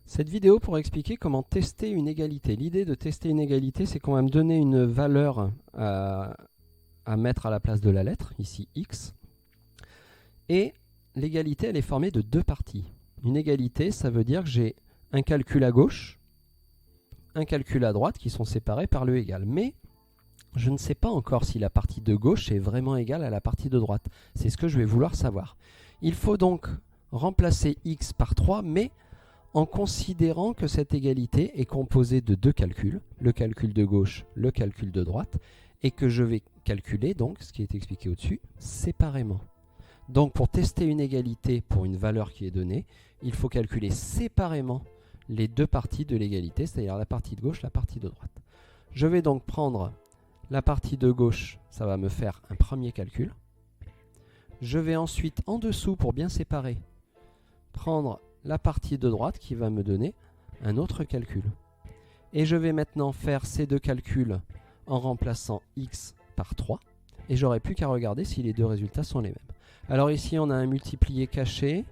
Cette vidéo pour expliquer comment tester une égalité. L'idée de tester une égalité, c'est qu'on va me donner une valeur à mettre à la place de la lettre, ici x. Et l'égalité, elle est formée de deux parties. Une égalité, ça veut dire que j'ai un calcul à gauche, un calcul à droite qui sont séparés par le égal. Mais je ne sais pas encore si la partie de gauche est vraiment égale à la partie de droite. C'est ce que je vais vouloir savoir. Il faut donc remplacer x par 3, mais en considérant que cette égalité est composée de deux calculs, le calcul de gauche, le calcul de droite, et que je vais calculer, donc, ce qui est expliqué au-dessus, séparément. Donc pour tester une égalité pour une valeur qui est donnée, il faut calculer séparément les deux parties de l'égalité, c'est-à-dire la partie de gauche, la partie de droite. Je vais donc prendre la partie de gauche, ça va me faire un premier calcul. Je vais ensuite, en dessous, pour bien séparer, prendre la partie de droite qui va me donner un autre calcul. Et je vais maintenant faire ces deux calculs en remplaçant x par 3. Et j'aurai plus qu'à regarder si les deux résultats sont les mêmes. Alors ici, on a un multiplié caché.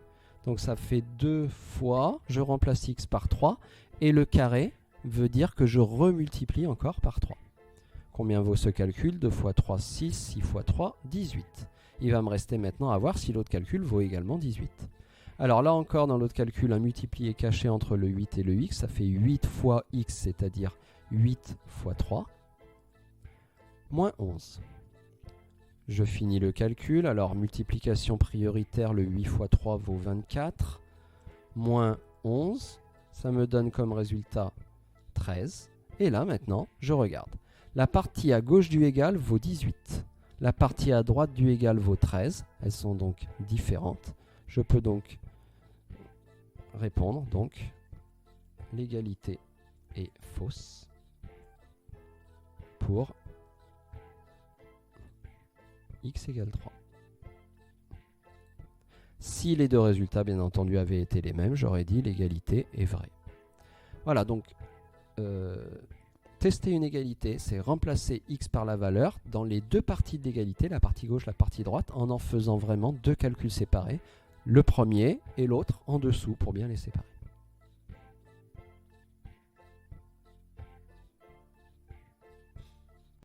Donc ça fait 2 fois, je remplace x par 3. Et le carré veut dire que je remultiplie encore par 3. Combien vaut ce calcul? 2 fois 3, 6, 6 fois 3, 18. Il va me rester maintenant à voir si l'autre calcul vaut également 18. Alors là encore, dans l'autre calcul, un multiplié caché entre le 8 et le x, ça fait 8 fois x, c'est-à-dire 8 fois 3, moins 11. Je finis le calcul. Alors, multiplication prioritaire, le 8 fois 3 vaut 24, moins 11, ça me donne comme résultat 13. Et là, maintenant, je regarde. La partie à gauche du égal vaut 18. La partie à droite du égal vaut 13. Elles sont donc différentes. Je peux donc répondre, donc, l'égalité est fausse pour x égale 3. Si les deux résultats, bien entendu, avaient été les mêmes, j'aurais dit l'égalité est vraie. Voilà, donc, tester une égalité, c'est remplacer x par la valeur dans les deux parties de l'égalité, la partie gauche, la partie droite, en faisant vraiment deux calculs séparés, le premier et l'autre en dessous pour bien les séparer.